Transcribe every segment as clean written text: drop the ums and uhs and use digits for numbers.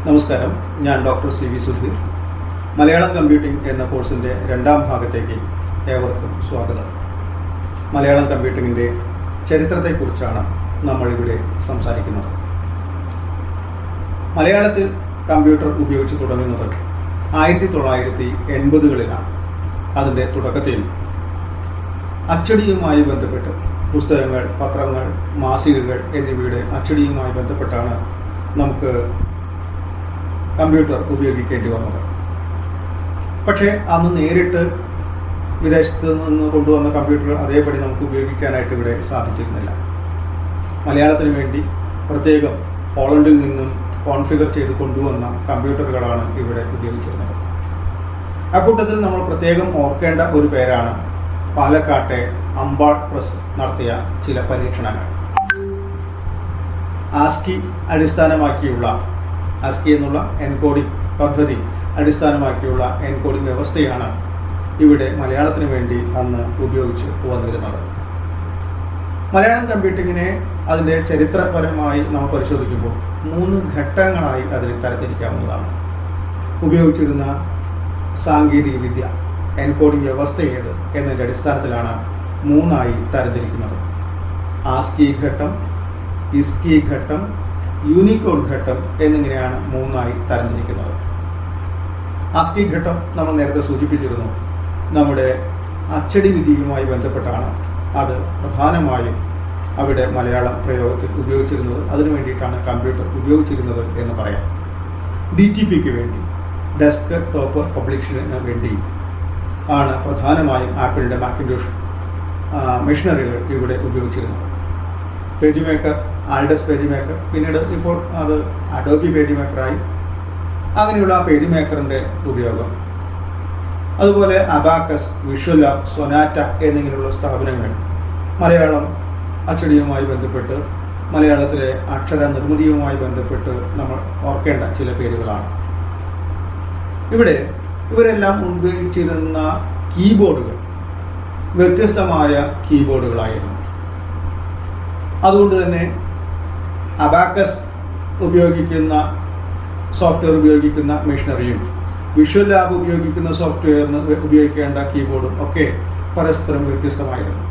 നമസ്കാരം, ഞാൻ doctor CV Sudheer. Malayalam computing എന്ന കോഴ്സിൻ്റെ രണ്ടാം ഭാഗത്തേക്ക് ഏവർക്കും സ്വാഗതം. മലയാളം കമ്പ്യൂട്ടിങ്ങിൻ്റെ ചരിത്രത്തെക്കുറിച്ചാണ് നമ്മളിവിടെ സംസാരിക്കുന്നത്. മലയാളത്തിൽ കമ്പ്യൂട്ടർ ഉപയോഗിച്ച് തുടങ്ങുന്നത് 1980കളിലാണ്. അതിൻ്റെ തുടക്കത്തിൽ അച്ചടിയുമായി ബന്ധപ്പെട്ട് പുസ്തകങ്ങൾ, പത്രങ്ങൾ, മാസികകൾ എന്നിവയുടെ അച്ചടിയുമായി ബന്ധപ്പെട്ടാണ് നമുക്ക് കമ്പ്യൂട്ടർ ഉപയോഗിക്കേണ്ടി വന്നത്. പക്ഷേ അന്ന് നേരിട്ട് വിദേശത്ത് നിന്ന് കൊണ്ടുവന്ന കമ്പ്യൂട്ടർ അതേപടി നമുക്ക് ഉപയോഗിക്കാനായിട്ട് ഇവിടെ സാധിച്ചിരുന്നില്ല. മലയാളത്തിന് വേണ്ടി പ്രത്യേകം ഹോളണ്ടിൽ നിന്നും കോൺഫിഗർ ചെയ്ത് കൊണ്ടുവന്ന കമ്പ്യൂട്ടറുകളാണ് ഇവിടെ ഉപയോഗിച്ചിരുന്നത്. അക്കൂട്ടത്തിൽ നമ്മൾ പ്രത്യേകം ഓർക്കേണ്ട ഒരു പേരാണ് പാലക്കാട്ടെ അമ്പാൾ പ്രസ് നടത്തിയ ചില പരീക്ഷണങ്ങൾ. ആസ്കി അടിസ്ഥാനമാക്കിയുള്ള ആസ്കി എന്നുള്ള എൻകോഡിംഗ് പദ്ധതി അടിസ്ഥാനമാക്കിയുള്ള എൻകോഡിംഗ് വ്യവസ്ഥയാണ് ഇവിടെ മലയാളത്തിന് വേണ്ടി അന്ന് ഉപയോഗിച്ച് വന്നിരുന്നത്. മലയാളം കമ്പ്യൂട്ടിങ്ങിനെ അതിൻ്റെ ചരിത്രപരമായി നമ്മൾ പരിശോധിക്കുമ്പോൾ 3 ഘട്ടങ്ങളായി അതിൽ തരത്തിരിക്കാവുന്നതാണ്. ഉപയോഗിച്ചിരുന്ന സാങ്കേതിക വിദ്യ, എൻകോഡിംഗ് വ്യവസ്ഥ ഏത് എന്നതിൻ്റെ അടിസ്ഥാനത്തിലാണ് 3ആയി തരംതിരിക്കുന്നത്. ആസ്കി ഘട്ടം, ഇസ്കി ഘട്ടം, യൂണിക്കോഡ് ഘട്ടം എന്നിങ്ങനെയാണ് 3ആയി തരംതിരിക്കുന്നത്. ആസ്കി ഘട്ടം നമ്മൾ നേരത്തെ സൂചിപ്പിച്ചിരുന്നു. നമ്മുടെ അച്ചടി വിദ്യയുമായി ബന്ധപ്പെട്ടാണ് അത് പ്രധാനമായും അവിടെ മലയാളം പ്രയോഗത്തിൽ ഉപയോഗിച്ചിരുന്നത്. അതിനു വേണ്ടിയിട്ടാണ് കമ്പ്യൂട്ടർ ഉപയോഗിച്ചിരുന്നത് എന്ന് പറയാം. DTPക്ക് വേണ്ടി, ഡെസ്ക് ടോപ്പ് പബ്ലിഷിങ്ങിന് വേണ്ടി ആണ് പ്രധാനമായും ആപ്പിളിൻ്റെ മാക്കിൻടോഷ് മെഷീനറികൾ ഇവിടെ ഉപയോഗിച്ചിരുന്നത്. പേജ് മേക്കർ, ആൾഡസ് പേജ് മേക്കർ, പിന്നീട് ഇപ്പോൾ അത് അഡോബി പേജ് മേക്കറായി. അങ്ങനെയുള്ള പേജ് മേക്കറിൻ്റെ ഉപയോഗം, അതുപോലെ അബാക്കസ്, വിഷ്വൽ ലാബ്, സൊനാറ്റ എന്നിങ്ങനെയുള്ള സ്ഥാപനങ്ങൾ മലയാളം അച്ചടിയുമായി ബന്ധപ്പെട്ട്, മലയാളത്തിലെ അക്ഷര നിർമ്മിതിയുമായി ബന്ധപ്പെട്ട് നമ്മൾ ഓർക്കേണ്ട ചില പേരുകളാണ്. ഇവരെല്ലാം ഉപയോഗിച്ചിരുന്ന കീബോർഡുകൾ വ്യത്യസ്തമായ കീബോർഡുകളായിരുന്നു. അതുകൊണ്ട് തന്നെ അബാക്കസ് ഉപയോഗിക്കുന്ന സോഫ്റ്റ്വെയർ ഉപയോഗിക്കുന്ന മെഷീനറിയും വിഷ്വൽ ലാബ് ഉപയോഗിക്കുന്ന സോഫ്റ്റ്വെയറിന് ഉപയോഗിക്കേണ്ട കീബോർഡും ഒക്കെ പരസ്പരം വ്യത്യസ്തമായിരുന്നു.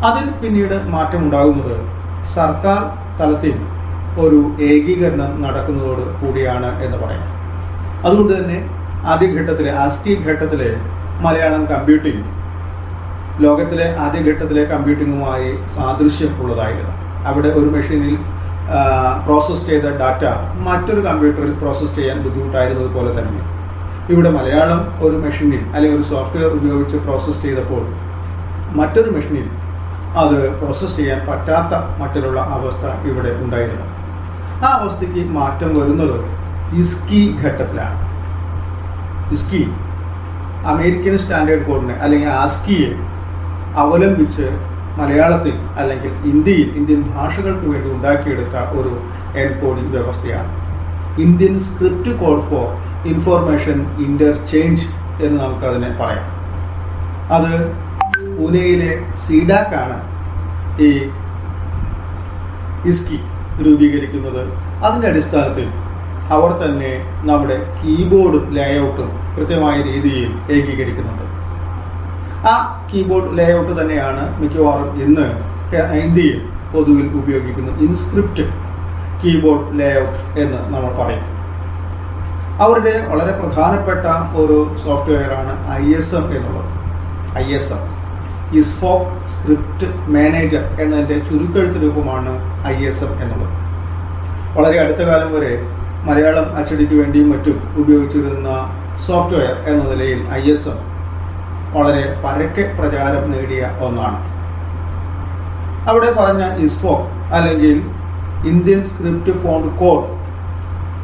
അതിൽ പിന്നീട് മാറ്റമുണ്ടാകുന്നത് സർക്കാർ തലത്തിൽ ഒരു ഏകീകരണം നടക്കുന്നതോട് കൂടിയാണ് എന്ന് പറയാം. അതുകൊണ്ട് തന്നെ ആദ്യഘട്ടത്തിലെ ആസ്കി ഘട്ടത്തിലെ മലയാളം കമ്പ്യൂട്ടിംഗ് ലോകത്തിലെ ആദ്യഘട്ടത്തിലെ കമ്പ്യൂട്ടിങ്ങുമായി സാദൃശ്യം ഉള്ളതായിരുന്നു. അവിടെ ഒരു മെഷീനിൽ പ്രോസസ്സ് ചെയ്ത ഡാറ്റ മറ്റൊരു കമ്പ്യൂട്ടറിൽ പ്രോസസ്സ് ചെയ്യാൻ ബുദ്ധിമുട്ടായിരുന്നത് പോലെ തന്നെ ഇവിടെ മലയാളം ഒരു മെഷീനിൽ അല്ലെങ്കിൽ ഒരു സോഫ്റ്റ്വെയർ ഉപയോഗിച്ച് പ്രോസസ്സ് ചെയ്തപ്പോൾ മറ്റൊരു മെഷീനിൽ അത് പ്രോസസ്സ് ചെയ്യാൻ പറ്റാത്ത മറ്റുള്ള അവസ്ഥ ഇവിടെ ഉണ്ടായിരുന്നു. ആ അവസ്ഥയ്ക്ക് മാറ്റം വരുന്നത് ഇസ്കി ഘട്ടത്തിലാണ്. ഇസ്കി അമേരിക്കൻ സ്റ്റാൻഡേർഡ് കോഡിനെ അല്ലെങ്കിൽ ആസ്കിയെ അവലംബിച്ച് മലയാളത്തിൽ അല്ലെങ്കിൽ ഇന്ത്യൻ ഭാഷകൾക്ക് വേണ്ടി ഉണ്ടാക്കിയെടുത്ത ഒരു എൻകോഡിംഗ് വ്യവസ്ഥയാണ്. Indian script code for information interchange എന്ന് നമുക്കതിനെ പറയാം. അത് പൂനെയിലെ സീഡാക്കാണ് ഈ ഇസ്കി രൂപീകരിക്കുന്നത്. അതിൻ്റെ അടിസ്ഥാനത്തിൽ അവർ തന്നെ നമ്മുടെ കീബോർഡ് ലേഔട്ടും കൃത്യമായ രീതിയിൽ ഏകീകരിക്കുന്നുണ്ട്. ആ കീബോർഡ് ലേഔട്ട് തന്നെയാണ് മിക്കവാറും ഇന്ന് ഇന്ത്യയിൽ പൊതുവിൽ ഉപയോഗിക്കുന്ന ഇൻസ്ക്രിപ്റ്റ് കീബോർഡ് ലേഔട്ട് എന്ന് നമ്മൾ പറയും. അവരുടെ വളരെ പ്രധാനപ്പെട്ട ഒരു സോഫ്റ്റ്വെയറാണ് ISM എന്നുള്ളത്. ISM ഇസ്ഫോക് സ്ക്രിപ്റ്റ് മാനേജർ എന്നതിൻ്റെ ചുരുക്കെഴുത്ത് രൂപമാണ് ISM എന്നുള്ളത്. വളരെ അടുത്ത കാലം വരെ മലയാളം അച്ചടിക്ക് വേണ്ടിയും മറ്റും ഉപയോഗിച്ചിരുന്ന സോഫ്റ്റ്വെയർ എന്ന നിലയിൽ ISM വളരെ പരക്കെ പ്രചാരം നേടിയ ഒന്നാണ്. അവിടെ പറഞ്ഞ ഇസ്ഫോക് അല്ലെങ്കിൽ ഇന്ത്യൻ സ്ക്രിപ്റ്റ് ഫോണ്ട് കോഡ്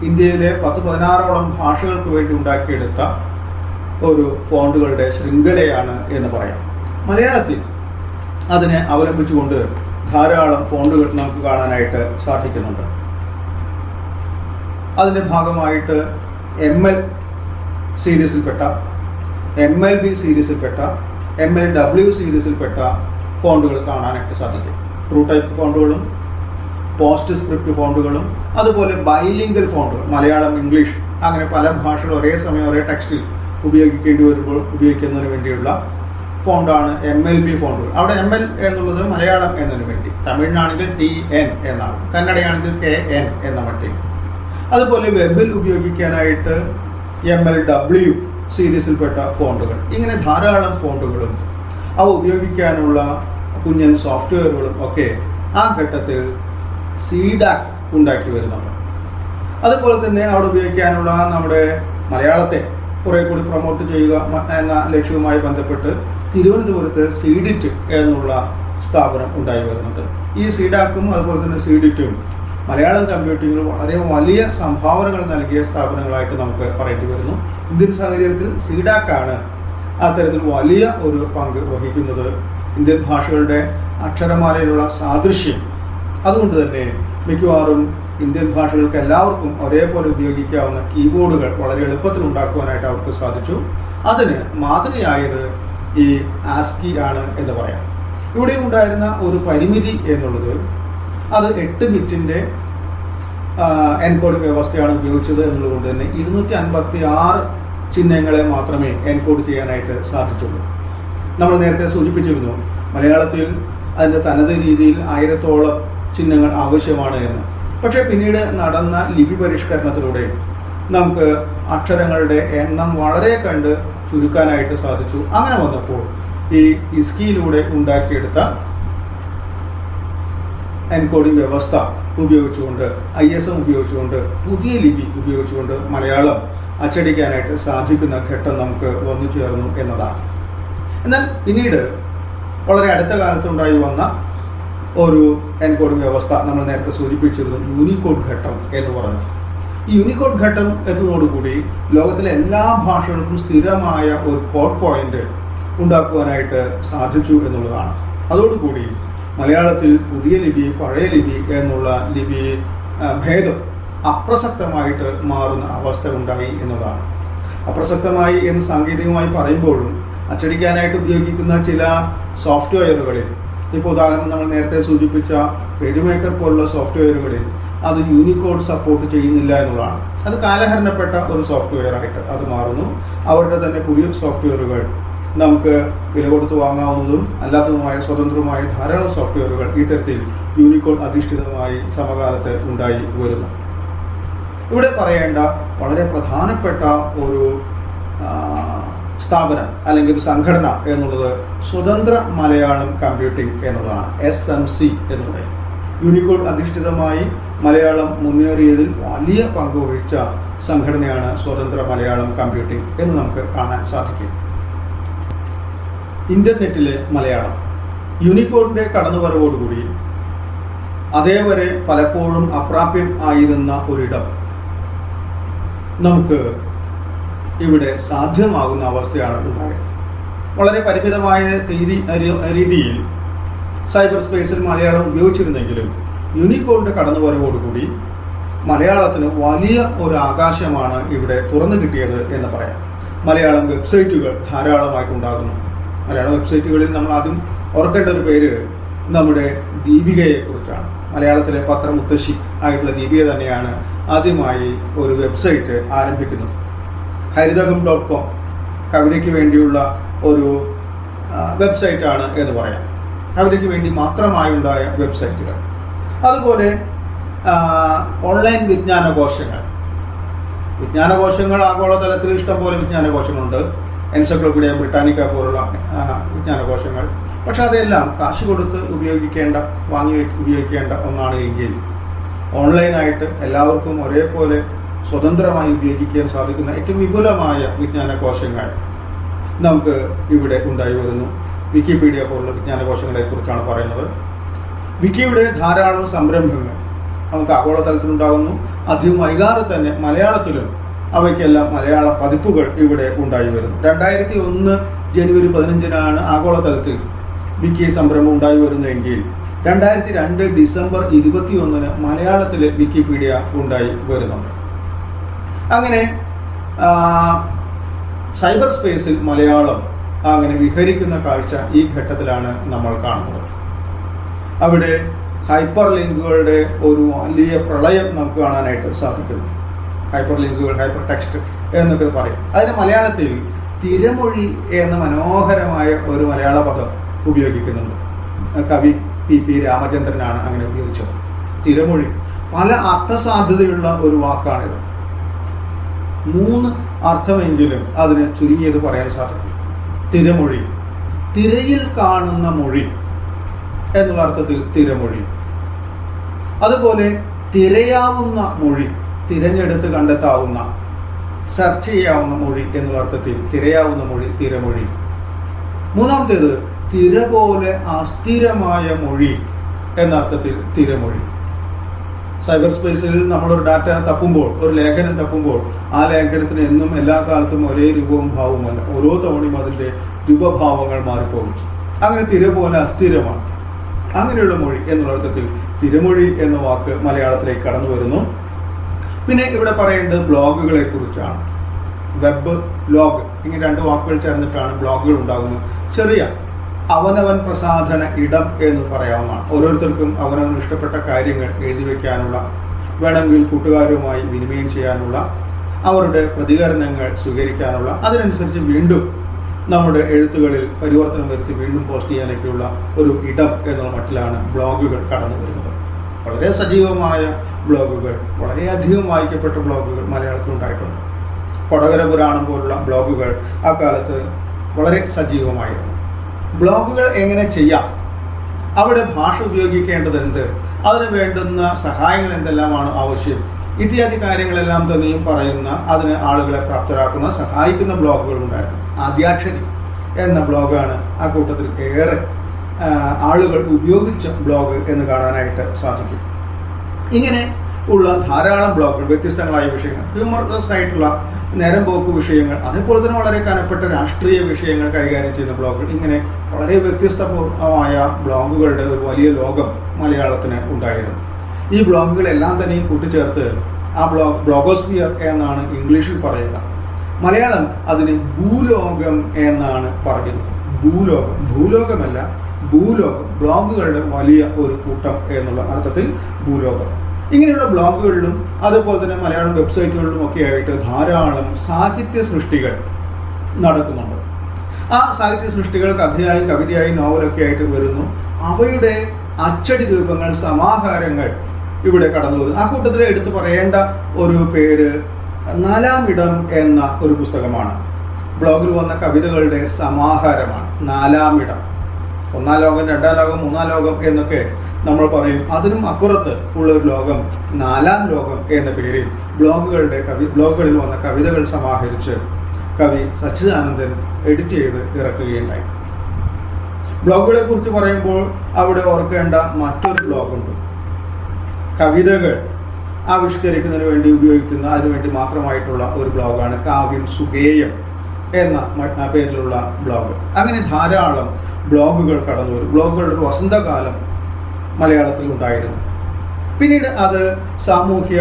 ഇന്ത്യയിലെ 10-16ഓളം ഭാഷകൾക്ക് വേണ്ടി ഉണ്ടാക്കിയെടുത്ത ഒരു ഫോണ്ടുകളുടെ ശൃംഖലയാണ് എന്ന് പറയാം. മലയാളത്തിൽ അതിനെ അവലംബിച്ചുകൊണ്ട് ധാരാളം ഫോണ്ടുകൾ നമുക്ക് കാണാനായിട്ട് സാധിക്കുന്നുണ്ട്. അതിൻ്റെ ഭാഗമായിട്ട് ML സീരീസിൽപ്പെട്ട, MLB സീരീസിൽപ്പെട്ട, MLW സീരീസിൽപ്പെട്ട ഫോണ്ടുകൾ കാണാനായിട്ട് സാധിക്കും. ട്രൂ ടൈപ്പ് ഫോണ്ടുകളും പോസ്റ്റ് സ്ക്രിപ്റ്റ് ഫോണ്ടുകളും അതുപോലെ ബൈലിംഗൽ ഫോണ്ടുകൾ, മലയാളം, ഇംഗ്ലീഷ്, അങ്ങനെ പല ഭാഷകൾ ഒരേ സമയം ഒരേ ടെക്സ്റ്റിൽ ഉപയോഗിക്കേണ്ടി വരുമ്പോൾ ഉപയോഗിക്കുന്നതിന് വേണ്ടിയുള്ള ഫോണ്ടാണ് MLB ഫോണ്ടുകൾ. അവിടെ ML എന്നുള്ളത് മലയാളം എന്നതിന് വേണ്ടി, തമിഴിനാണെങ്കിൽ TN എന്നാണ്, കന്നഡയാണെങ്കിൽ KN എന്ന മട്ടിൽ. അതുപോലെ വെബിൽ ഉപയോഗിക്കാനായിട്ട് MLW സീരീസിൽപ്പെട്ട ഫോണ്ടുകൾ, ഇങ്ങനെ ധാരാളം ഫോണ്ടുകളും അവ ഉപയോഗിക്കാനുള്ള കുഞ്ഞൻ സോഫ്റ്റ്വെയറുകളും ഒക്കെ ആ ഘട്ടത്തിൽ CDAC ഉണ്ടാക്കി വരുന്നുണ്ട്. അതുപോലെ തന്നെ അവിടെ ഉപയോഗിക്കാനുള്ള നമ്മുടെ മലയാളത്തെ കുറെ കൂടി പ്രൊമോട്ട് ചെയ്യുക എന്ന ലക്ഷ്യവുമായി ബന്ധപ്പെട്ട് തിരുവനന്തപുരത്ത് CDIT എന്നുള്ള സ്ഥാപനം ഉണ്ടായി വരുന്നുണ്ട്. ഈ CDAC-ഉം അതുപോലെ തന്നെ CDIT-ഉം മലയാളം കമ്പ്യൂട്ടിങ്ങിൽ വളരെ വലിയ സംഭാവനകൾ നൽകിയ സ്ഥാപനങ്ങളായിട്ട് നമുക്ക് പറയേണ്ടി വരുന്നു. ഇന്ത്യൻ സാഹചര്യത്തിൽ CDAC-ആണ് അത്തരത്തിൽ വലിയ ഒരു പങ്ക് വഹിക്കുന്നത്. ഇന്ത്യൻ ഭാഷകളുടെ അക്ഷരമാലയിലുള്ള സാദൃശ്യം, അതുകൊണ്ട് തന്നെ മിക്കവാറും ഇന്ത്യൻ ഭാഷകൾക്ക് എല്ലാവർക്കും ഒരേപോലെ ഉപയോഗിക്കാവുന്ന കീബോർഡുകൾ വളരെ എളുപ്പത്തിൽ ഉണ്ടാക്കുവാനായിട്ട് അവർക്ക് സാധിച്ചു. അതിന് മാതൃകയായത് ഈ ASCII ആണ് എന്ന് പറയാം. ഇവിടെ ഉണ്ടായിരുന്ന ഒരു പരിമിതി എന്നുള്ളത് അത് 8 ബിറ്റിൻ്റെ എൻകോഡിംഗ് വ്യവസ്ഥയാണ് ഉപയോഗിച്ചത് എന്നുള്ളതുകൊണ്ട് തന്നെ 256 ചിഹ്നങ്ങളെ മാത്രമേ എൻകോഡ് ചെയ്യാനായിട്ട് സാധിച്ചുള്ളൂ. നമ്മൾ നേരത്തെ സൂചിപ്പിച്ചിരുന്നു മലയാളത്തിൽ അതിൻ്റെ തനത് രീതിയിൽ 1000-ഓളം ചിഹ്നങ്ങൾ ആവശ്യമാണ് എന്ന്. പക്ഷേ പിന്നീട് നടന്ന ലിപി പരിഷ്കരണത്തിലൂടെ നമുക്ക് അക്ഷരങ്ങളുടെ എണ്ണം വളരെ കണ്ട് ചുരുക്കാനായിട്ട് സാധിച്ചു. അങ്ങനെ വന്നപ്പോൾ ഈ ISCIയിലൂടെ ഉണ്ടാക്കിയെടുത്ത എൻകോഡിംഗ് വ്യവസ്ഥ ഉപയോഗിച്ചുകൊണ്ട്, ISM ഉപയോഗിച്ചുകൊണ്ട്, പുതിയ ലിപി ഉപയോഗിച്ചുകൊണ്ട് മലയാളം അച്ചടിക്കാനായിട്ട് സാധിക്കുന്ന ഘട്ടം നമുക്ക് വന്നു ചേർന്നു എന്നതാണ്. എന്നാൽ പിന്നീട് വളരെ അടുത്ത കാലത്തുണ്ടായി വന്ന ഒരു എൻകോഡിംഗ് വ്യവസ്ഥ നമ്മൾ നേരത്തെ സൂചിപ്പിച്ചിരുന്നു, യൂണിക്കോഡ് ഘട്ടം എന്ന് പറഞ്ഞു. ഈ യൂണിക്കോഡ് ഘട്ടം എത്തുന്നതോടുകൂടി ലോകത്തിലെ എല്ലാ ഭാഷകൾക്കും സ്ഥിരമായ ഒരു കോഡ് പോയിന്റ് ഉണ്ടാക്കുവാനായിട്ട് സാധിച്ചു എന്നുള്ളതാണ്. അതോടുകൂടി മലയാളത്തിൽ പുതിയ ലിപി, പഴയ ലിപി എന്നുള്ള ലിപി ഭേദം അപ്രസക്തമായിട്ട് മാറുന്ന അവസ്ഥ ഉണ്ടായി എന്നതാണ്. അപ്രസക്തമായി എന്ന് സാങ്കേതികമായി പറയുമ്പോഴും അച്ചടിക്കാനായിട്ട് ഉപയോഗിക്കുന്ന ചില സോഫ്റ്റ്വെയറുകളിൽ, ഇപ്പോൾ ഉദാഹരണം നമ്മൾ നേരത്തെ സൂചിപ്പിച്ച പേജ് മേക്കർ പോലുള്ള സോഫ്റ്റ്വെയറുകളിൽ അത് യൂണിക്കോഡ് സപ്പോർട്ട് ചെയ്യുന്നില്ല എന്നുള്ളതാണ്. അത് കാലഹരണപ്പെട്ട ഒരു സോഫ്റ്റ്വെയർ ആയിട്ട് അത് മാറുന്നു. അവരുടെ തന്നെ പുതിയ സോഫ്റ്റ്വെയറുകൾ നമുക്ക് വില കൊടുത്ത് വാങ്ങാവുന്നതും അല്ലാത്തതുമായ സ്വതന്ത്രമായ ധാരാളം സോഫ്റ്റ്വെയറുകൾ ഈ തരത്തിൽ യൂണിക്കോഡ് അധിഷ്ഠിതമായി സമകാലത്ത് ഉണ്ടായി വരുന്നു. ഇവിടെ പറയേണ്ട വളരെ പ്രധാനപ്പെട്ട ഒരു സ്ഥാപനം അല്ലെങ്കിൽ ഒരു സംഘടന എന്നുള്ളത് സ്വതന്ത്ര മലയാളം കമ്പ്യൂട്ടിംഗ് എന്നുള്ളതാണ്, SMC എന്ന് പറയും. യൂണിക്കോഡ് അധിഷ്ഠിതമായി മലയാളം മുന്നേറിയതിൽ വലിയ പങ്ക് വഹിച്ച സംഘടനയാണ് സ്വതന്ത്ര മലയാളം കമ്പ്യൂട്ടിംഗ് എന്ന് നമുക്ക് കാണാൻ സാധിക്കും. ഇന്റർനെറ്റിലെ മലയാളം യൂണിക്കോഡിന്റെ കടന്നുവരവോടുകൂടി അതേവരെ പലപ്പോഴും അപ്രാപ്യം ആയിരുന്ന ഒരിടം നമുക്ക് ഇവിടെ സാധ്യമാകുന്ന അവസ്ഥയാണ് ഉണ്ടായത്. വളരെ പരിമിതമായ രീതിയിൽ സൈബർ സ്പേസിൽ മലയാളം ഉപയോഗിച്ചിരുന്നെങ്കിലും യൂണിക്കോഡിന്റെ കടന്നുവരവോടുകൂടി മലയാളത്തിന് വലിയ ഒരു ആകാശമാണ് ഇവിടെ തുറന്നു കിട്ടിയത് എന്ന് പറയാം. മലയാളം വെബ്സൈറ്റുകൾ ധാരാളമായിട്ടുണ്ടാകുന്നു. മലയാളം വെബ്സൈറ്റുകളിൽ നമ്മൾ ആദ്യം ഓർക്കേണ്ട ഒരു പേര് നമ്മുടെ ദീപികയെക്കുറിച്ചാണ്. മലയാളത്തിലെ പത്രമുത്തശ്ശി ആയിട്ടുള്ള ദീപിക തന്നെയാണ് ആദ്യമായി ഒരു വെബ്സൈറ്റ് ആരംഭിക്കുന്നത്. ഹരിതകം.com കവിതയ്ക്ക് വേണ്ടിയുള്ള ഒരു വെബ്സൈറ്റാണ് എന്ന് പറയാം. കവിതയ്ക്ക് വേണ്ടി മാത്രമായി ഉണ്ടായ വെബ്സൈറ്റുകൾ. അതുപോലെ ഓൺലൈൻ വിജ്ഞാനകോശങ്ങൾ ആഗോളതലത്തിൽ ഇഷ്ടംപോലെ വിജ്ഞാനകോശങ്ങളുണ്ട്. എൻസൈക്ലോപീഡിയ ബ്രിട്ടാനിക്ക പോലുള്ള വിജ്ഞാനകോശങ്ങൾ. പക്ഷെ അതെല്ലാം കാശ് കൊടുത്ത് വാങ്ങി ഉപയോഗിക്കേണ്ട ഒന്നാണ് എങ്കിൽ ഓൺലൈനായിട്ട് എല്ലാവർക്കും ഒരേപോലെ സ്വതന്ത്രമായി ഉപയോഗിക്കാൻ സാധിക്കുന്ന ഏറ്റവും വിപുലമായ വിജ്ഞാനകോശങ്ങൾ നമുക്ക് ഇവിടെ ഉണ്ടായി വരുന്നു. വിക്കിപീഡിയ പോലുള്ള വിജ്ഞാനകോശങ്ങളെ കുറിച്ചാണ് പറയുന്നത്. വിക്കിയുടെ ധാരാളം സംരംഭങ്ങൾ നമുക്ക് ആഗോളതലത്തിലുണ്ടാകുന്നു. അധികം വൈകാതെ തന്നെ മലയാളത്തിലും അവയ്ക്കെല്ലാം മലയാള പതിപ്പുകൾ ഇവിടെ ഉണ്ടായി വരുന്നു. 2001 ജനുവരി 15 ആഗോളതലത്തിൽ വിക്കി സംരംഭം ഉണ്ടായി വരുന്നതെങ്കിൽ 2002 ഡിസംബർ 21 മലയാളത്തിലെ വിക്കിപീഡിയ ഉണ്ടായി വരുന്നുണ്ട്. അങ്ങനെ സൈബർ സ്പേസിൽ മലയാളം അങ്ങനെ വിഹരിക്കുന്ന കാഴ്ച ഈ ഘട്ടത്തിലാണ് നമ്മൾ കാണുന്നത്. അവിടെ ഹൈപ്പർ ലിങ്കുകളുടെ ഒരു വലിയ പ്രളയം നമുക്ക് കാണാനായിട്ട് സാധിക്കുന്നു. ഹൈപ്പർ ലിങ്കുകൾ, ഹൈപ്പർ ടെക്സ്റ്റ് എന്നൊക്കെ പറയും. അതിന് മലയാളത്തിൽ തിരമൊഴി എന്ന മനോഹരമായ ഒരു മലയാള പദം ഉപയോഗിക്കുന്നുണ്ട്. കവി പി രാമചന്ദ്രനാണ് അങ്ങനെ ഉപയോഗിച്ചത്. തിരമൊഴി പല അർത്ഥസാധ്യതയുള്ള ഒരു വാക്കാണിത്. 3 അർത്ഥമെങ്കിലും അതിന് ചുരുങ്ങിയത് പറയാൻ സാധിക്കും. തിരമൊഴി, തിരയിൽ കാണുന്ന മൊഴി എന്നുള്ള അർത്ഥത്തിൽ തിരമൊഴി. അതുപോലെ തിരയാവുന്ന മൊഴി, തിരഞ്ഞെടുത്ത് കണ്ടെത്താവുന്ന, സെർച്ച് ചെയ്യാവുന്ന മൊഴി എന്നുള്ള അർത്ഥത്തിൽ തിരയാവുന്ന മൊഴി, തിരമൊഴി. 3-ാമത്തേത് തിര പോലെ അസ്ഥിരമായ മൊഴി എന്ന അർത്ഥത്തിൽ തിരമൊഴി. സൈബർ സ്പേസിൽ നമ്മളൊരു ഡാറ്റ തപ്പുമ്പോൾ, ഒരു ലേഖനം തപ്പുമ്പോൾ, ആ ലേഖനത്തിന് എന്നും എല്ലാ കാലത്തും ഒരേ രൂപവും ഭാവവുമല്ല. ഓരോ തവണയും അതിൻ്റെ രൂപഭാവങ്ങൾ മാറിപ്പോകും. അങ്ങനെ തിര പോലെ അസ്ഥിരമാണ്. അങ്ങനെയുള്ള മൊഴി എന്നുള്ള അർത്ഥത്തിൽ തിരമൊഴി എന്ന വാക്ക് മലയാളത്തിലേക്ക് കടന്നു വരുന്നു. പിന്നെ ഇവിടെ പറയേണ്ടത് ബ്ലോഗുകളെ കുറിച്ചാണ്. വെബ്, ബ്ലോഗ്, ഇങ്ങനെ 2 വാക്കുകൾ ചേർന്നിട്ടാണ് ബ്ലോഗുകൾ ഉണ്ടാകുന്നത്. ചെറിയ അവനവൻ പ്രസാധന ഇടം എന്ന് പറയാവുന്നതാണ്. ഓരോരുത്തർക്കും അവനവന് ഇഷ്ടപ്പെട്ട കാര്യങ്ങൾ എഴുതി വയ്ക്കാനുള്ള, വേണമെങ്കിൽ കൂട്ടുകാരുമായി വിനിമയം ചെയ്യാനുള്ള, അവരുടെ പ്രതികരണങ്ങൾ സ്വീകരിക്കാനുള്ള, അതിനനുസരിച്ച് വീണ്ടും നമ്മുടെ എഴുത്തുകളിൽ പരിവർത്തനം വരുത്തി വീണ്ടും പോസ്റ്റ് ചെയ്യാനൊക്കെയുള്ള ഒരു ഇടം എന്നുള്ള മട്ടിലാണ് ബ്ലോഗുകൾ കടന്നു വരുന്നത്. വളരെ സജീവമായ ബ്ലോഗുകൾ, വളരെയധികം വായിക്കപ്പെട്ട ബ്ലോഗുകൾ മലയാളത്തിലുണ്ടായിട്ടുണ്ട്. കൊടകര പുരാണം പോലുള്ള ബ്ലോഗുകൾ ആ കാലത്ത് വളരെ സജീവമായിരുന്നു. ബ്ലോഗുകൾ എങ്ങനെ ചെയ്യാം, അവിടെ ഭാഷ ഉപയോഗിക്കേണ്ടത് എന്ത്, അതിന് വേണ്ടുന്ന സഹായങ്ങൾ എന്തെല്ലാമാണ് ആവശ്യം, ഇത്യാദി കാര്യങ്ങളെല്ലാം തന്നെയും പറയുന്ന, അതിന് ആളുകളെ പ്രാപ്തരാക്കുന്ന, സഹായിക്കുന്ന ബ്ലോഗുകൾ ഉണ്ടായിരുന്നു. ആദ്യാക്ഷരി എന്ന ബ്ലോഗാണ് ആ കൂട്ടത്തിൽ ഏറെ ആളുകൾ ഉപയോഗിച്ച ബ്ലോഗ് എന്ന് കാണാനായിട്ട് സാധിക്കും. ഇങ്ങനെ ഉള്ള ധാരാളം ബ്ലോഗുകൾ, വ്യത്യസ്തങ്ങളായ വിഷയങ്ങൾ, ഹ്യൂമറസ് ആയിട്ടുള്ള നേരം പോക്ക് വിഷയങ്ങൾ, അതേപോലെ തന്നെ വളരെ കനപ്പെട്ട രാഷ്ട്രീയ വിഷയങ്ങൾ കൈകാര്യം ചെയ്യുന്ന ബ്ലോഗുകൾ, ഇങ്ങനെ വളരെ വ്യത്യസ്തമായ ബ്ലോഗുകളുടെ ഒരു വലിയ ലോകം മലയാളത്തിന് ഉണ്ടായിരുന്നു. ഈ ബ്ലോഗുകളെല്ലാം തന്നെയും കൂട്ടിച്ചേർത്ത് ആ ബ്ലോഗോസ്ഫിയർ എന്നാണ് ഇംഗ്ലീഷിൽ പറയുക. മലയാളം അതിന് ഭൂലോകം എന്നാണ് പറയുന്നത്. ഭൂലോകം, ഭൂലോകമല്ല, ഭൂലോകം, ബ്ലോഗുകളുടെ വലിയ ഒരു കൂട്ടം എന്നുള്ള അർത്ഥത്തിൽ ഭൂലോകം. ഇങ്ങനെയുള്ള ബ്ലോഗുകളിലും അതുപോലെ തന്നെ മലയാളം വെബ്സൈറ്റുകളിലും ഒക്കെ ആയിട്ട് ധാരാളം സാഹിത്യ സൃഷ്ടികൾ നടക്കുന്നുണ്ട്. ആ സാഹിത്യ സൃഷ്ടികൾ കഥയായി, കവിതയായി, നോവലൊക്കെ ആയിട്ട് വരുന്നു. അവയുടെ അച്ചടി രൂപങ്ങൾ, സമാഹാരങ്ങൾ ഇവിടെ കടന്നു വരുന്നു. ആ കൂട്ടത്തിൽ എടുത്തു പറയേണ്ട ഒരു പേര് 4-ാം ഇടം എന്ന ഒരു പുസ്തകമാണ്. ബ്ലോഗിൽ വന്ന കവിതകളുടെ സമാഹാരമാണ് 4-ാം ഇടം. 1-ാം ലോകം, 2-ാം ലോകം, 3-ാം ലോകം എന്നൊക്കെ നമ്മൾ പറയും. അതിനും അപ്പുറത്ത് ഉള്ള ഒരു ലോകം, 4-ാം ലോകം എന്ന പേരിൽ ബ്ലോഗുകളിൽ വന്ന കവിതകൾ സമാഹരിച്ച് കവി സച്ചിദാനന്ദൻ എഡിറ്റ് ചെയ്ത് ഇറക്കുകയുണ്ടായി. ബ്ലോഗുകളെ കുറിച്ച് പറയുമ്പോൾ അവിടെ ഓർക്കേണ്ട മറ്റൊരു ബ്ലോഗുണ്ട്. കവിതകൾ ആവിഷ്കരിക്കുന്നതിന് വേണ്ടി ഉപയോഗിക്കുന്ന, അതിനുവേണ്ടി മാത്രമായിട്ടുള്ള ഒരു ബ്ലോഗാണ് കാവ്യം സുഗേയം എന്ന പേരിലുള്ള ബ്ലോഗ്. അങ്ങനെ ധാരാളം ബ്ലോഗുകൾ കടന്നു വരും. ബ്ലോഗുകളുടെ ഒരു വസന്തകാലം മലയാളത്തിൽ ഉണ്ടായിരുന്നു. പിന്നീട് അത് സാമൂഹ്യ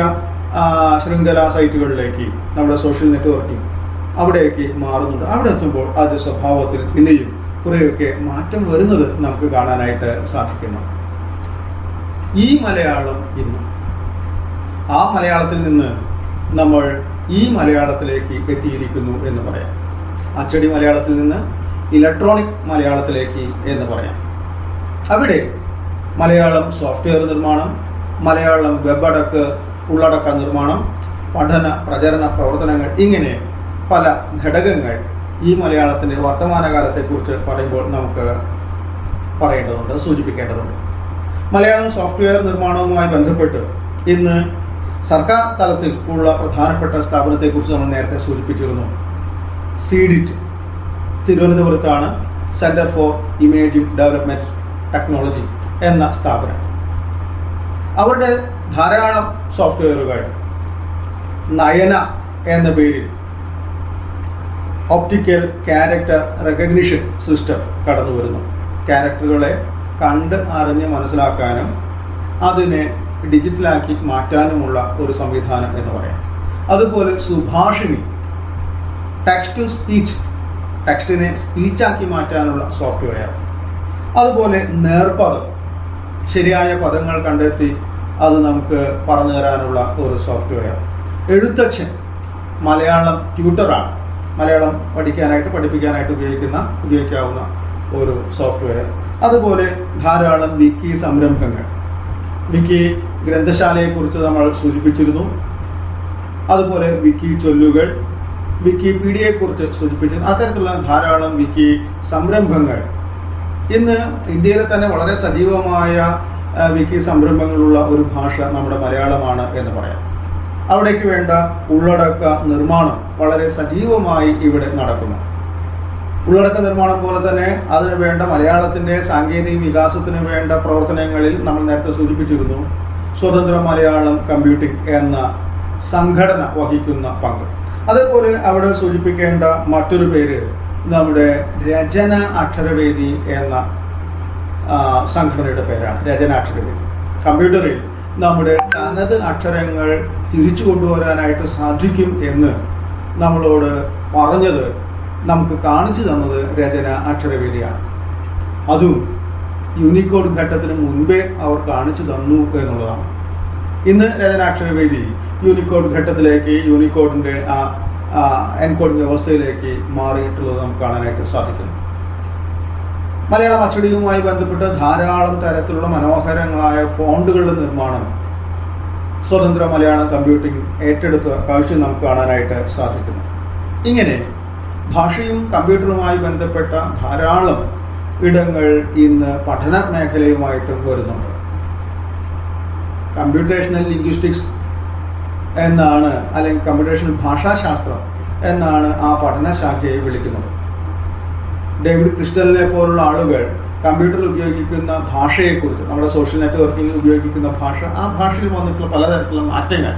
ശൃംഖല സൈറ്റുകളിലേക്ക്, നമ്മുടെ സോഷ്യൽ നെറ്റ്വർക്കിംഗ് അവിടേക്ക് മാറുന്നുണ്ട്. അവിടെ എത്തുമ്പോൾ അത് സ്വഭാവത്തിൽ പിന്നെയും കുറേയൊക്കെ മാറ്റം വരുന്നത് നമുക്ക് കാണാനായിട്ട് സാധിക്കുന്നു. ഈ മലയാളം ഇന്ന്, ആ മലയാളത്തിൽ നിന്ന് നമ്മൾ ഈ മലയാളത്തിലേക്ക് എത്തിയിരിക്കുന്നു എന്ന് പറയാം. അച്ചടി മലയാളത്തിൽ നിന്ന് ഇലക്ട്രോണിക് മലയാളത്തിലേക്ക് എന്ന് പറയാം. അവിടെ മലയാളം സോഫ്റ്റ്വെയർ നിർമ്മാണം, മലയാളം വെബ് ഉള്ളടക്ക നിർമ്മാണം, പഠന പ്രചരണ പ്രവർത്തനങ്ങൾ, ഇങ്ങനെ പല ഘടകങ്ങൾ ഈ മലയാളത്തിൻ്റെ വർത്തമാനകാലത്തെക്കുറിച്ച് പറയുമ്പോൾ നമുക്ക് പറയേണ്ടതുണ്ട്, സൂചിപ്പിക്കേണ്ടതുണ്ട്. മലയാളം സോഫ്റ്റ്വെയർ നിർമ്മാണവുമായി ബന്ധപ്പെട്ട് ഇന്ന് സർക്കാർ തലത്തിൽ ഉള്ള പ്രധാനപ്പെട്ട സ്ഥാപനത്തെക്കുറിച്ച് നമ്മൾ നേരത്തെ സൂചിപ്പിച്ചിരുന്നു. സീഡിറ്റ് തിരുവനന്തപുരത്താണ് centre for imaging development technology എന്ന സ്ഥാപനം. അവരുടെ ധാരാളം സോഫ്റ്റ്വെയറുകൾ നയന എന്ന പേരിൽ ഓപ്റ്റിക്കൽ ക്യാരക്ടർ റെക്കഗ്നിഷൻ സിസ്റ്റം കടന്നു വരുന്നു. ക്യാരക്ടറുകളെ കണ്ട് അറിഞ്ഞ് മനസ്സിലാക്കാനും അതിനെ ഡിജിറ്റലാക്കി മാറ്റാനുമുള്ള ഒരു സംവിധാനം എന്ന് പറയാം. അതുപോലെ സുഭാഷിണി, ടെക്സ്റ്റ് ടു സ്പീച്ച്, ടെക്സ്റ്റിനെ സ്പീച്ചാക്കി മാറ്റാനുള്ള സോഫ്റ്റ്വെയർ. അതുപോലെ നേർപദം, ശരിയായ പദങ്ങൾ കണ്ടെത്തി അത് നമുക്ക് പറഞ്ഞു തരാനുള്ള ഒരു സോഫ്റ്റ്വെയർ. എഴുത്തച്ഛൻ മലയാളം ട്യൂട്ടറാണ്. മലയാളം പഠിപ്പിക്കാനായിട്ട് ഉപയോഗിക്കാവുന്ന ഒരു സോഫ്റ്റ്വെയർ. അതുപോലെ ധാരാളം വിക്കി സംരംഭങ്ങൾ. വിക്കി ഗ്രന്ഥശാലയെക്കുറിച്ച് നമ്മൾ സൂചിപ്പിച്ചിരുന്നു. അതുപോലെ വിക്കി ചൊല്ലുകൾ, വിക്കിപീഡിയയെക്കുറിച്ച് സൂചിപ്പിച്ചിരുന്നു. അത്തരത്തിലുള്ള ധാരാളം വിക്കി സംരംഭങ്ങൾ. ഇന്ന് ഇന്ത്യയിലെ തന്നെ വളരെ സജീവമായ വിക്കി സംരംഭങ്ങളുള്ള ഒരു ഭാഷ നമ്മുടെ മലയാളമാണ് എന്ന് പറയാം. അവിടേക്ക് വേണ്ട ഉള്ളടക്ക നിർമ്മാണം വളരെ സജീവമായി ഇവിടെ നടക്കുന്നു. ഉള്ളടക്ക നിർമ്മാണം പോലെ തന്നെ അതിനു വേണ്ട മലയാളത്തിൻ്റെ സാങ്കേതിക വികാസത്തിന് വേണ്ട പ്രവർത്തനങ്ങളിൽ നമ്മൾ നേരത്തെ സൂചിപ്പിച്ചിരുന്നു സ്വതന്ത്ര മലയാളം കമ്പ്യൂട്ടിംഗ് എന്ന സംഘടന വഹിക്കുന്ന പങ്ക്. അതേപോലെ അവിടെ സൂചിപ്പിക്കേണ്ട മറ്റൊരു പേര് നമ്മുടെ രചന അക്ഷരവേദി എന്ന സംഘടനയുടെ പേരാണ്. രചന അക്ഷരവേദി. കമ്പ്യൂട്ടറിൽ നമ്മുടെ തനത് അക്ഷരങ്ങൾ തിരിച്ചു കൊണ്ടുവരാനായിട്ട് സാധിക്കും എന്ന് നമ്മളോട് പറഞ്ഞത്, നമുക്ക് കാണിച്ചു തന്നത് രചന അക്ഷരവേദിയാണ്. അതും യൂണിക്കോഡ് ഘട്ടത്തിന് മുൻപേ അവർ കാണിച്ചു തന്നു എന്നുള്ളതാണ്. ഇന്ന് രചന അക്ഷരവേദി യൂണിക്കോഡ് ഘട്ടത്തിലേക്ക്, യൂണിക്കോഡിൻ്റെ എൻകോഡിംഗ് വ്യവസ്ഥയിലേക്ക് മാറിയിട്ടുള്ളത് നമുക്ക് കാണാനായിട്ട് സാധിക്കുന്നു. മലയാളം അച്ചടിയുമായി ബന്ധപ്പെട്ട് ധാരാളം തരത്തിലുള്ള മനോഹരങ്ങളായ ഫോണ്ടുകളുടെ നിർമ്മാണം സ്വതന്ത്ര മലയാളം കമ്പ്യൂട്ടിംഗ് ഏറ്റെടുത്ത കാഴ്ച നമുക്ക് കാണാനായിട്ട് സാധിക്കുന്നു. ഇങ്ങനെ ഭാഷയും കമ്പ്യൂട്ടറുമായി ബന്ധപ്പെട്ട ധാരാളം ഇടങ്ങൾ ഇന്ന് പഠന മേഖലയുമായിട്ടും വരുന്നുണ്ട്. കമ്പ്യൂട്ടേഷണൽ ലിംഗ്വിസ്റ്റിക്സ് എന്നാണ്, അല്ലെങ്കിൽ കമ്പ്യൂട്ടേഷണൽ ഭാഷാശാസ്ത്രം എന്നാണ് ആ പഠനശാഖയെ വിളിക്കുന്നത്. ഡേവിഡ് ക്രിസ്റ്റലിനെ പോലുള്ള ആളുകൾ കമ്പ്യൂട്ടറിൽ ഉപയോഗിക്കുന്ന ഭാഷയെക്കുറിച്ച്, നമ്മുടെ സോഷ്യൽ നെറ്റ്വർക്കിങ്ങിൽ ഉപയോഗിക്കുന്ന ഭാഷ, ആ ഭാഷയിൽ വന്നിട്ടുള്ള പലതരത്തിലുള്ള മാറ്റങ്ങൾ,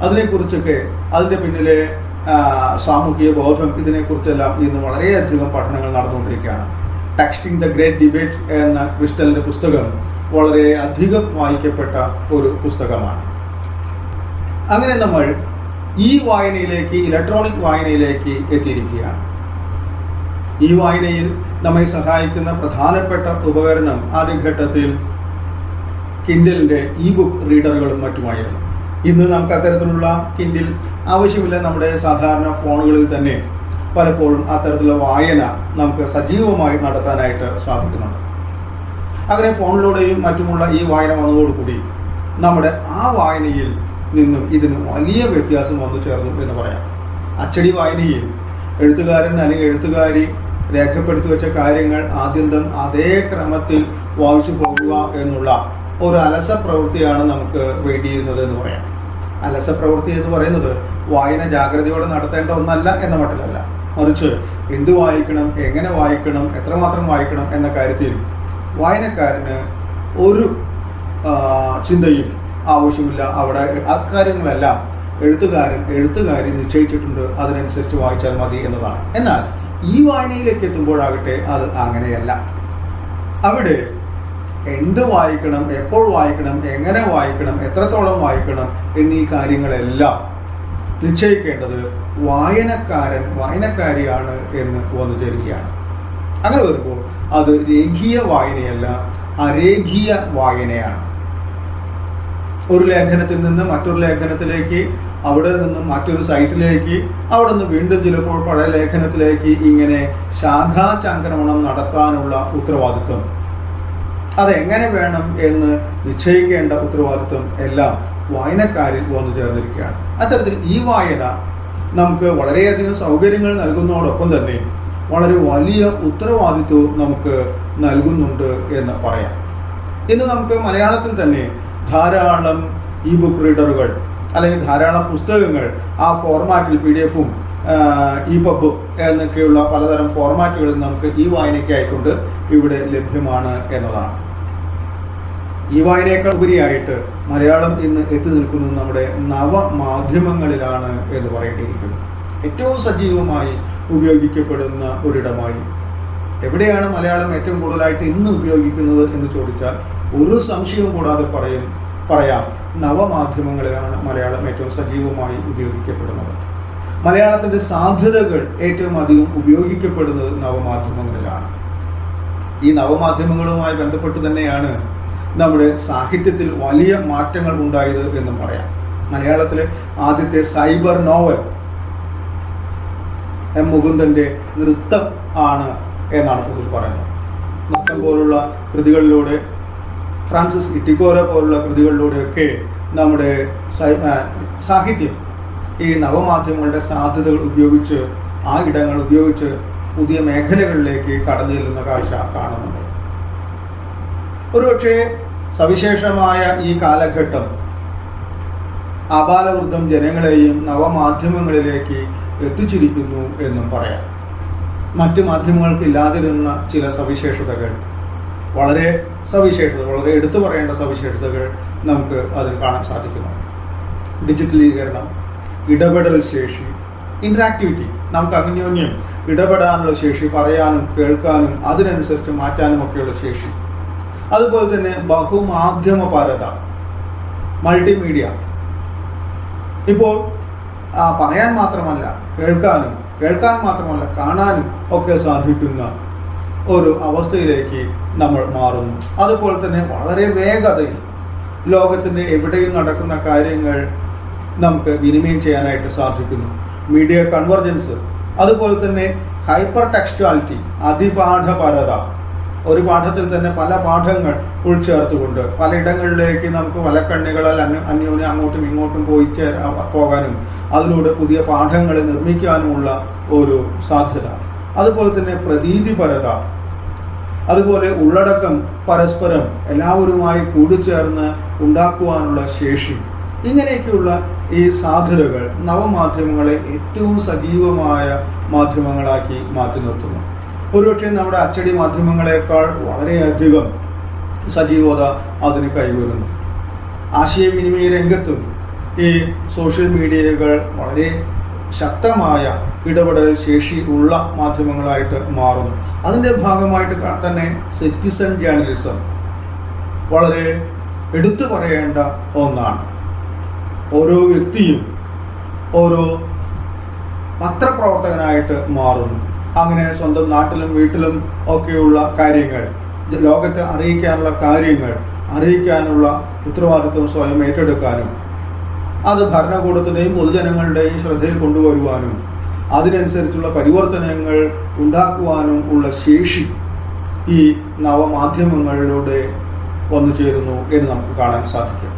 അതിനെക്കുറിച്ചൊക്കെ, അതിൻ്റെ പിന്നിലെ സാമൂഹിക ബോധം, ഇതിനെക്കുറിച്ചെല്ലാം ഇന്ന് വളരെയധികം പഠനങ്ങൾ നടന്നുകൊണ്ടിരിക്കുകയാണ്. ടെക്സ്റ്റിംഗ് ദ ഗ്രേറ്റ് ഡിബേറ്റ് എന്ന ക്രിസ്റ്റലിൻ്റെ പുസ്തകം വളരെ അധികം വായിക്കപ്പെട്ട ഒരു പുസ്തകമാണ്. അങ്ങനെ നമ്മൾ ഈ വായനയിലേക്ക്, ഇലക്ട്രോണിക് വായനയിലേക്ക് എത്തിയിരിക്കുകയാണ്. ഈ വായനയിൽ നമ്മെ സഹായിക്കുന്ന പ്രധാനപ്പെട്ട ഉപകരണം ആദ്യഘട്ടത്തിൽ കിൻഡിലിൻ്റെ ബുക്ക് റീഡറുകളും മറ്റുമായിരുന്നു. ഇന്ന് നമുക്ക് അത്തരത്തിലുള്ള കിൻഡിൽ ആവശ്യമില്ല. നമ്മുടെ സാധാരണ ഫോണുകളിൽ തന്നെ പലപ്പോഴും അത്തരത്തിലുള്ള വായന നമുക്ക് സജീവമായി നടത്താനായിട്ട് സാധിക്കുന്നുണ്ട്. അങ്ങനെ ഫോണിലൂടെയും മറ്റുമുള്ള ഈ വായന വന്നതോടുകൂടി നമ്മുടെ ആ വായനയിൽ നിന്നും ഇതിന് വലിയ വ്യത്യാസം വന്നു ചേർന്നു എന്ന് പറയാം. അച്ചടി വായനയിൽ എഴുത്തുകാരൻ അല്ലെങ്കിൽ എഴുത്തുകാരി രേഖപ്പെടുത്തി വെച്ച കാര്യങ്ങൾ ആദ്യന്തം അതേ ക്രമത്തിൽ വായിച്ചു പോകുക എന്നുള്ള ഒരു അലസ പ്രവൃത്തിയാണ് നമുക്ക് വേണ്ടിയിരുന്നത് എന്ന് പറയാം. അലസ പ്രവൃത്തി എന്ന് പറയുന്നത് വായന ജാഗ്രതയോടെ നടത്തേണ്ട ഒന്നല്ല എന്ന മട്ടിലല്ല, മറിച്ച് എന്ത് വായിക്കണം, എങ്ങനെ വായിക്കണം, എത്രമാത്രം വായിക്കണം എന്ന കാര്യത്തിൽ വായനക്കാരന് ഒരു ചിന്തയും ആവശ്യമില്ല. അവിടെ അക്കാര്യങ്ങളെല്ലാം എഴുത്തുകാരി നിശ്ചയിച്ചിട്ടുണ്ട്, അതിനനുസരിച്ച് വായിച്ചാൽ മതി എന്നതാണ്. എന്നാൽ ഈ വായനയിലേക്ക് എത്തുമ്പോഴാകട്ടെ അത് അങ്ങനെയല്ല. അവിടെ എന്ത് വായിക്കണം, എപ്പോൾ വായിക്കണം, എങ്ങനെ വായിക്കണം, എത്രത്തോളം വായിക്കണം എന്നീ കാര്യങ്ങളെല്ലാം നിശ്ചയിക്കേണ്ടത് വായനക്കാരിയാണ് എന്ന് വന്നു ചേരുകയാണ്. അങ്ങനെ വരുമ്പോൾ അത് രേഖീയ വായനയല്ല, അരേഖീയ വായനയാണ്. ഒരു ലേഖനത്തിൽ നിന്ന് മറ്റൊരു ലേഖനത്തിലേക്ക്, അവിടെ നിന്നും മറ്റൊരു സൈറ്റിലേക്ക്, അവിടെ നിന്ന് വീണ്ടും ചിലപ്പോൾ പഴയ ലേഖനത്തിലേക്ക്, ഇങ്ങനെ ശാഖാചംക്രമണം നടത്താനുള്ള ഉത്തരവാദിത്വം, അതെങ്ങനെ വേണം എന്ന് നിശ്ചയിക്കേണ്ട ഉത്തരവാദിത്വം എല്ലാം വായനക്കാരിൽ വന്നു ചേർന്നിരിക്കുകയാണ്. അത്തരത്തിൽ ഈ വായന നമുക്ക് വളരെയധികം സൗകര്യങ്ങൾ നൽകുന്നതോടൊപ്പം തന്നെ വളരെ വലിയ ഉത്തരവാദിത്വവും നമുക്ക് നൽകുന്നുണ്ട് എന്ന് പറയാം. ഇന്ന് നമുക്ക് മലയാളത്തിൽ തന്നെ ധാരാളം ബുക്ക് റീഡറുകൾ അല്ലെങ്കിൽ ധാരാളം പുസ്തകങ്ങൾ ആ ഫോർമാറ്റിൽ PDF-ഉം EPUB എന്നൊക്കെയുള്ള പലതരം ഫോർമാറ്റുകളിൽ നമുക്ക് ഈ വായനയ്ക്കായിക്കൊണ്ട് ഇവിടെ ലഭ്യമാണ് എന്നതാണ്. ഈ വായനയേക്കാൾ ഉപരിയായിട്ട് മലയാളം ഇന്ന് എത്തി നിൽക്കുന്നത് നമ്മുടെ നവമാധ്യമങ്ങളിലാണ് എന്ന് പറയേണ്ടിയിരിക്കുന്നു. ഏറ്റവും സജീവമായി ഉപയോഗിക്കപ്പെടുന്ന ഒരിടമായി. എവിടെയാണ് മലയാളം ഏറ്റവും കൂടുതലായിട്ട് ഇന്ന് ഉപയോഗിക്കുന്നത് എന്ന് ചോദിച്ചാൽ ഒരു സംശയവും കൂടാതെ പറയാം നവമാധ്യമങ്ങളിലാണ് മലയാളം ഏറ്റവും സജീവമായി ഉപയോഗിക്കപ്പെടുന്നത്. മലയാളത്തിൻ്റെ സാധ്യതകൾ ഏറ്റവും അധികം ഉപയോഗിക്കപ്പെടുന്നത് നവമാധ്യമങ്ങളിലാണ്. ഈ നവമാധ്യമങ്ങളുമായി ബന്ധപ്പെട്ട് തന്നെയാണ് നമ്മുടെ സാഹിത്യത്തിൽ വലിയ മാറ്റങ്ങൾ ഉണ്ടായത് എന്നും പറയാം. മലയാളത്തിലെ ആദ്യത്തെ സൈബർ നോവൽ എം മുകുന്ദൻ്റെ നൃത്തം ആണ് എന്നാണ് ഇതിൽ പറയുന്നത്. നൃത്തം പോലുള്ള കൃതികളിലൂടെ, ഫ്രാൻസിസ് ഇട്ടിക്കോര പോലുള്ള കൃതികളിലൂടെയൊക്കെ നമ്മുടെ സാഹിത്യം ഈ നവമാധ്യമങ്ങളുടെ സാധ്യതകൾ ഉപയോഗിച്ച്, ആ ഇടങ്ങൾ ഉപയോഗിച്ച് പുതിയ മേഖലകളിലേക്ക് കടന്നു ചെല്ലുന്ന കാഴ്ച കാണുന്നുണ്ട്. ഒരുപക്ഷെ സവിശേഷമായ ഈ കാലഘട്ടം ആബാലവൃദ്ധം ജനങ്ങളെയും നവമാധ്യമങ്ങളിലേക്ക് എത്തിച്ചിരിക്കുന്നു എന്നും പറയാം. മറ്റ് മാധ്യമങ്ങൾക്ക് ഇല്ലാതിരുന്ന ചില സവിശേഷതകൾ, വളരെ എടുത്തു പറയേണ്ട സവിശേഷതകൾ നമുക്ക് അതിൽ കാണാൻ സാധിക്കുന്നു. ഡിജിറ്റലീകരണം, ഇടപെടൽ ശേഷി, ഇൻട്രാക്ടിവിറ്റി, നമുക്ക് അന്യോന്യം ഇടപെടാനുള്ള ശേഷി, പറയാനും കേൾക്കാനും അതിനനുസരിച്ച് മാറ്റാനും ഒക്കെയുള്ള ശേഷി. അതുപോലെ തന്നെ ബഹുമാധ്യമപരത, മൾട്ടിമീഡിയ. ഇപ്പോൾ പറയാൻ മാത്രമല്ല കേൾക്കാൻ മാത്രമല്ല കാണാനും ഒക്കെ സാധിക്കുന്ന ഒരു അവസ്ഥയിലേക്ക് നമ്മൾ മാറുന്നു. അതുപോലെ തന്നെ വളരെ വേഗതയിൽ ലോകത്തിൻ്റെ എവിടെയും നടക്കുന്ന കാര്യങ്ങൾ നമുക്ക് വിനിമയം ചെയ്യാനായിട്ട് സാധിക്കുന്നു. മീഡിയ കൺവർജൻസ്, അതുപോലെ തന്നെ ഹൈപ്പർ ടെക്സ്റ്റുവാലിറ്റി, അതിപാഠപരത. ഒരു പാഠത്തിൽ തന്നെ പല പാഠങ്ങൾ ഉൾച്ചേർത്തുകൊണ്ട് പലയിടങ്ങളിലേക്ക് നമുക്ക് വലക്കണ്ണികളാൽ അന്യോന്യം അങ്ങോട്ടും ഇങ്ങോട്ടും പോകാനും അതിലൂടെ പുതിയ പാഠങ്ങൾ നിർമ്മിക്കാനുമുള്ള ഒരു സാധ്യത. അതുപോലെ തന്നെ പ്രതീതിപരത, അതുപോലെ ഉള്ളടക്കം പരസ്പരം എല്ലാവരുമായി കൂടിച്ചേർന്ന് ഉണ്ടാക്കുവാനുള്ള ശേഷി. ഇങ്ങനെയൊക്കെയുള്ള ഈ സാധ്യതകൾ നവമാധ്യമങ്ങളെ ഏറ്റവും സജീവമായ മാധ്യമങ്ങളാക്കി മാറ്റി നിർത്തുന്നു. ഒരുപക്ഷെ നമ്മുടെ അച്ചടി മാധ്യമങ്ങളെക്കാൾ വളരെയധികം സജീവത അതിന് കൈവരുന്നു. ആശയവിനിമയ രംഗത്തും ഈ സോഷ്യൽ മീഡിയകൾ വളരെ ശക്തമായ ഇടപെടൽ ശേഷി ഉള്ള മാധ്യമങ്ങളായിട്ട് മാറുന്നു. അതിൻ്റെ ഭാഗമായിട്ട് തന്നെ സിറ്റിസൺ ജേർണലിസം വളരെ എടുത്തു പറയേണ്ട ഒന്നാണ്. ഓരോ വ്യക്തിയും ഓരോ പത്രപ്രവർത്തകനായിട്ട് മാറുന്നു. അങ്ങനെ സ്വന്തം നാട്ടിലും വീട്ടിലും ഒക്കെയുള്ള കാര്യങ്ങൾ, ലോകത്തെ അറിയിക്കാനുള്ള ഉത്തരവാദിത്വം സ്വയം ഏറ്റെടുക്കാനും അത് ഭരണകൂടത്തിൻ്റെയും പൊതുജനങ്ങളുടെയും ശ്രദ്ധയിൽ കൊണ്ടുവരുവാനും അതിനനുസരിച്ചുള്ള പരിവർത്തനങ്ങൾ ഉണ്ടാക്കുവാനും ഉള്ള ശേഷി ഈ നവമാധ്യമങ്ങളിലൂടെ വന്നു ചേരുന്നു എന്ന് നമുക്ക് കാണാൻ സാധിക്കും.